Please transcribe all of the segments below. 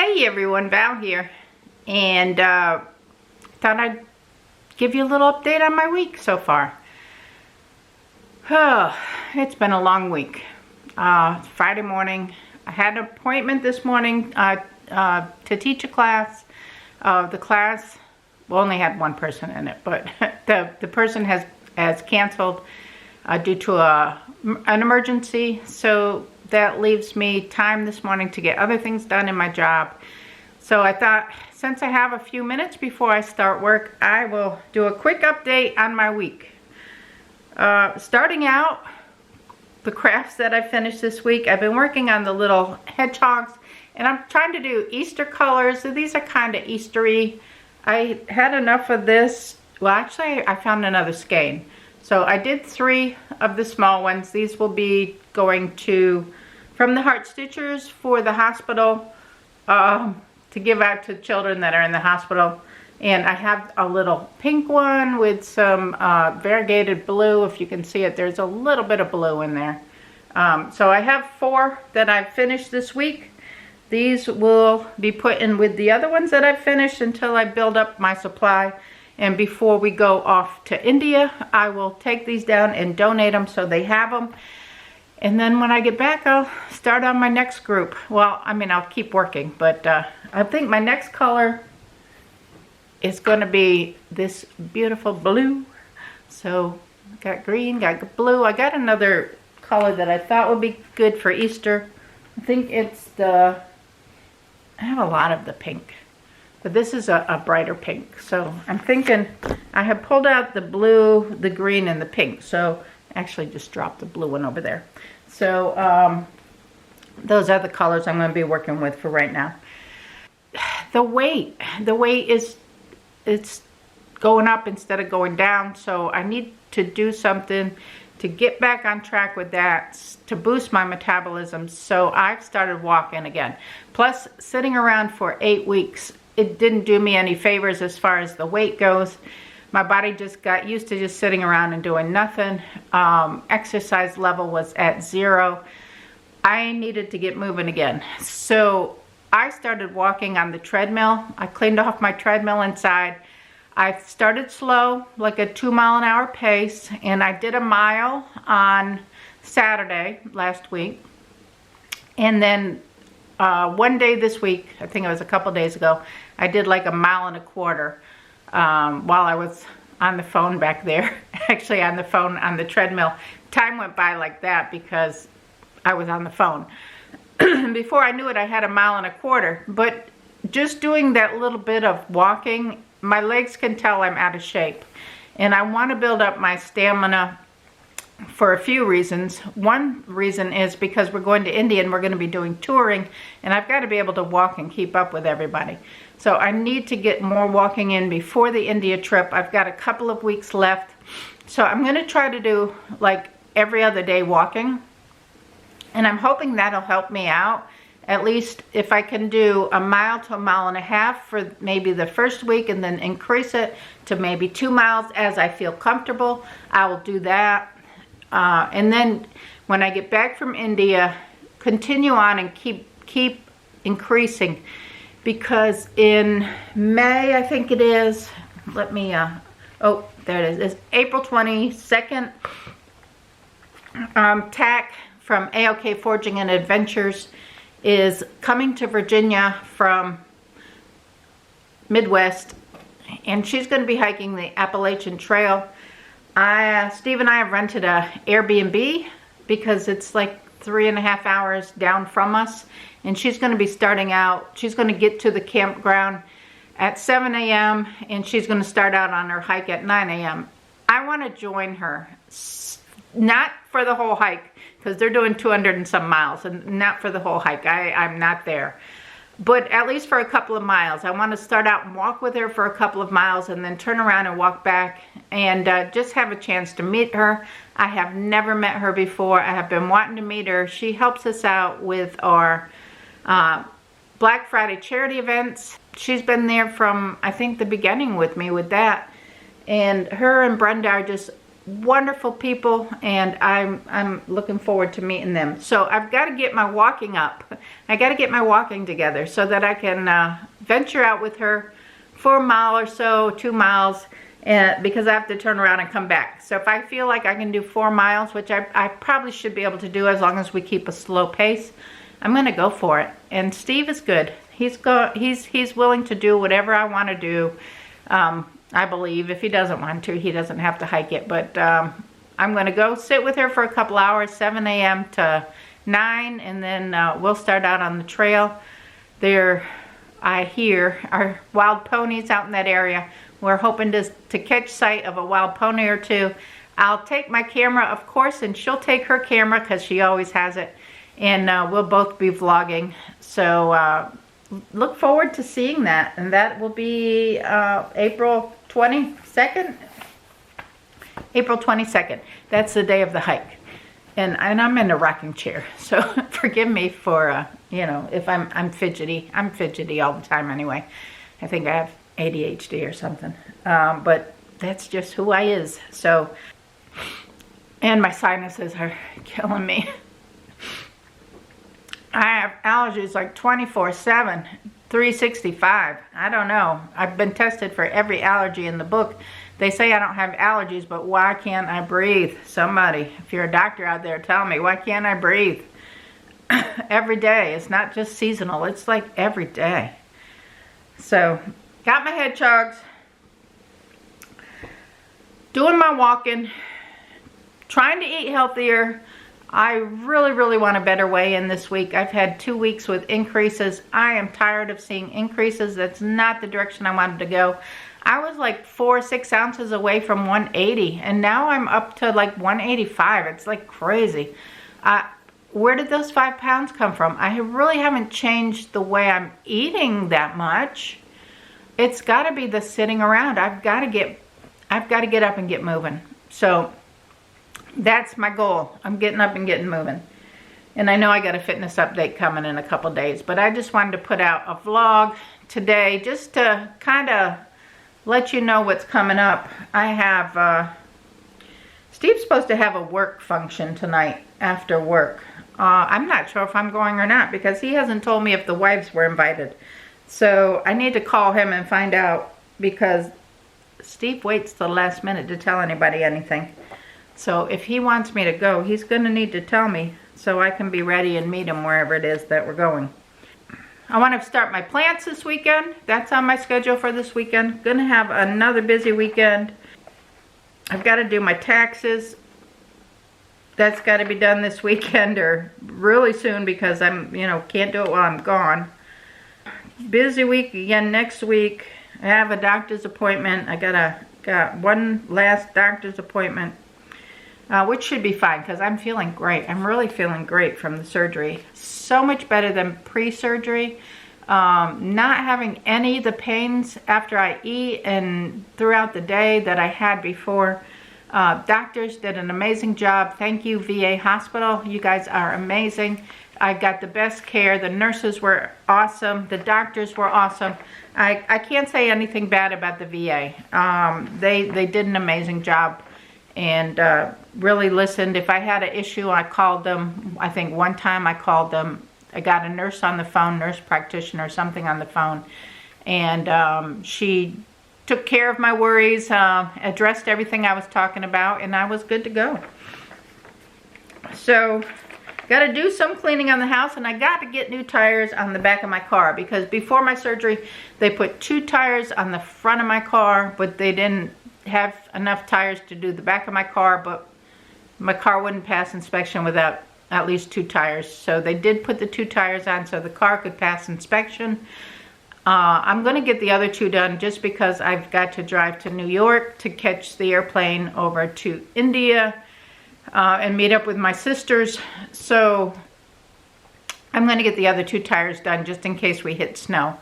Hey everyone, Val here, and thought I'd give you a little update on my week so far. Oh, it's been a long week. Friday morning, I had an appointment this morning to teach a class. The class only had one person in it, but the person has canceled due to an emergency, so that leaves me time this morning to get other things done in my job. So I thought, since I have a few minutes before I start work, I will do a quick update on my week. Starting out, the crafts that I finished this week, I've been working on the little hedgehogs, and I'm trying to do Easter colors. So these are kind of Eastery. I had enough of this. Well, actually, I found another skein. So I did 3 of the small ones. These will be going from the Heart Stitchers for the hospital, to give out to children that are in the hospital. And I have a little pink one with some variegated blue. If you can see it, there's a little bit of blue in there. So I have 4 that I've finished this week. These will be put in with the other ones that I've finished until I build up my supply. And before we go off to India, I will take these down and donate them so they have them. And then when I get back, I'll start on my next group. Well, I mean, I'll keep working, but I think my next color is going to be this beautiful blue. So, got green, got blue. I got another color that I thought would be good for Easter. I think it's I have a lot of the pink, but this is a brighter pink. So I'm thinking I have pulled out the blue, the green, and the pink. So actually just dropped the blue one over there. So those are the colors I'm going to be working with for right now. The weight is, it's going up instead of going down. So I need to do something to get back on track with that, to boost my metabolism. So I've started walking again. Plus, sitting around for 8 weeks, it didn't do me any favors as far as the weight goes. My body just got used to just sitting around and doing nothing. Exercise level was at 0. I needed to get moving again. So I started walking on the treadmill. I cleaned off my treadmill inside. I started slow, like a 2-mile-an-hour pace, and I did a mile on Saturday last week. And then one day this week, I think it was a couple days ago, I did like 1.25 miles while I was on the phone back there. Actually on the phone on the treadmill. Time went by like that because I was on the phone. Before I knew it, I had 1.25 miles. But just doing that little bit of walking, my legs can tell I'm out of shape. And I want to build up my stamina for a few reasons. One reason is because we're going to India and we're going to be doing touring, and I've got to be able to walk and keep up with everybody. So I need to get more walking in before the India trip. I've got a couple of weeks left. So I'm going to try to do like every other day walking. And I'm hoping that'll help me out. At least if I can do 1 mile to 1.5 miles for maybe the first week and then increase it to maybe 2 miles as I feel comfortable, I will do that. And then when I get back from India, continue on and keep increasing. Because in May, I think it is, let me, oh, there it is. It's April 22nd. TAC from AOK Forging and Adventures is coming to Virginia from Midwest, and she's going to be hiking the Appalachian Trail. Steve and I have rented a Airbnb because it's like 3.5 hours down from us, and she's going to be starting out. She's going to get to the campground at 7 a.m. and she's going to start out on her hike at 9 a.m. I want to join her, not for the whole hike, because they're doing 200 and some miles, and not for the whole hike. I'm not there. But at least for a couple of miles. I want to start out and walk with her for a couple of miles and then turn around and walk back and just have a chance to meet her. I have never met her before. I have been wanting to meet her. She helps us out with our Black Friday charity events. She's been there from, I think, the beginning with me with that. And her and Brenda are just wonderful people, and I'm looking forward to meeting them. So I've got to get my walking up. I got to get my walking together so that I can venture out with her for a mile or so, 2 miles, because I have to turn around and come back. So if I feel like I can do 4 miles, which I probably should be able to do as long as we keep a slow pace, I'm going to go for it. And Steve is good. He's willing to do whatever I want to do. I believe if he doesn't want to, he doesn't have to hike it. But I'm going to go sit with her for a couple hours, 7 a.m. to 9, and then we'll start out on the trail. There, I hear, are wild ponies out in that area. We're hoping to catch sight of a wild pony or two. I'll take my camera, of course, and she'll take her camera because she always has it. And we'll both be vlogging. So look forward to seeing that. And that will be April 22nd. April 22nd. That's the day of the hike. And I'm in a rocking chair. So forgive me for, you know, if I'm fidgety. I'm fidgety all the time anyway. I think I have ADHD or something. But that's just who I is. So, and my sinuses are killing me. I have allergies like 24/7, 365. I don't know. I've been tested for every allergy in the book. They say I don't have allergies, but why can't I breathe? Somebody, if you're a doctor out there, tell me, why can't I breathe? Every day. It's not just seasonal. It's like every day. So, got my hedgehogs. Doing my walking. Trying to eat healthier. I really, really want a better weigh-in this week. I've had 2 weeks with increases. I am tired of seeing increases. That's not the direction I wanted to go. I was like 4 or 6 ounces away from 180, and now I'm up to like 185. It's like crazy. Where did those 5 pounds come from? I really haven't changed the way I'm eating that much. It's got to be the sitting around. I've got to get up and get moving. So that's my goal. I'm getting up and getting moving. And I know I got a fitness update coming in a couple days, but I just wanted to put out a vlog today just to kind of let you know what's coming up. I have, Steve's supposed to have a work function tonight after work. I'm not sure if I'm going or not because he hasn't told me if the wives were invited. So I need to call him and find out because Steve waits till the last minute to tell anybody anything. So if he wants me to go, he's going to need to tell me so I can be ready and meet him wherever it is that we're going. I want to start my plants this weekend. That's on my schedule for this weekend. Going to have another busy weekend. I've got to do my taxes. That's got to be done this weekend or really soon because I'm, you know, can't do it while I'm gone. Busy week again next week. I have a doctor's appointment. I got one last doctor's appointment. Which should be fine because I'm feeling great. I'm really feeling great from the surgery. So much better than pre-surgery. Not having any of the pains after I eat and throughout the day that I had before. Doctors did an amazing job. Thank you, VA Hospital. You guys are amazing. I got the best care. The nurses were awesome. The doctors were awesome. I can't say anything bad about the VA. They did an amazing job. And really listened. If I had an issue, I called them. I think one time I called them. I got a nurse on the phone, nurse practitioner, something on the phone. And she took care of my worries, addressed everything I was talking about, and I was good to go. So, got to do some cleaning on the house, and I got to get new tires on the back of my car. Because before my surgery, they put 2 tires on the front of my car, but they didn't have enough tires to do the back of my car, but my car wouldn't pass inspection without at least 2 tires. So they did put the 2 tires on so the car could pass inspection. I'm going to get the other 2 done just because I've got to drive to New York to catch the airplane over to India and meet up with my sisters. So I'm going to get the other 2 tires done just in case we hit snow.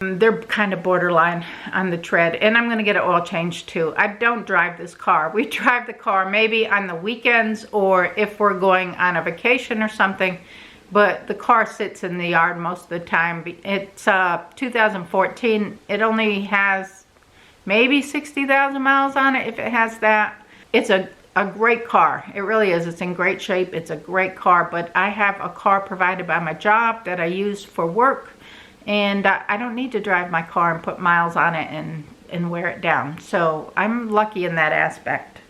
They're kind of borderline on the tread, and I'm going to get an oil change too. I don't drive this car. We drive the car maybe on the weekends or if we're going on a vacation or something, but the car sits in the yard most of the time. It's 2014. It only has maybe 60,000 miles on it if it has that. It's a great car. It really is. It's in great shape. It's a great car, but I have a car provided by my job that I use for work, and I don't need to drive my car and put miles on it and wear it down. So I'm lucky in that aspect.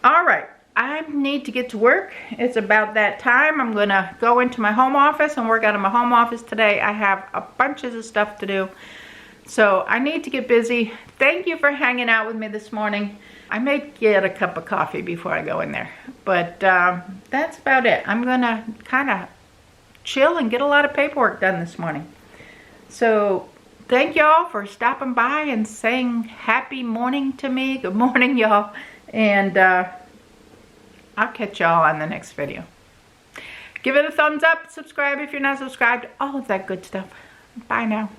All right, I need to get to work. It's about that time. I'm gonna go into my home office and work out of my home office today. I have a bunch of stuff to do, so I need to get busy. Thank you for hanging out with me this morning. I may get a cup of coffee before I go in there, but that's about it. I'm gonna kind of chill and get a lot of paperwork done this morning. So thank y'all for stopping by and saying happy morning to me. Good morning, y'all. And I'll catch y'all on the next video. Give it a thumbs up, subscribe if you're not subscribed, all of that good stuff. Bye now.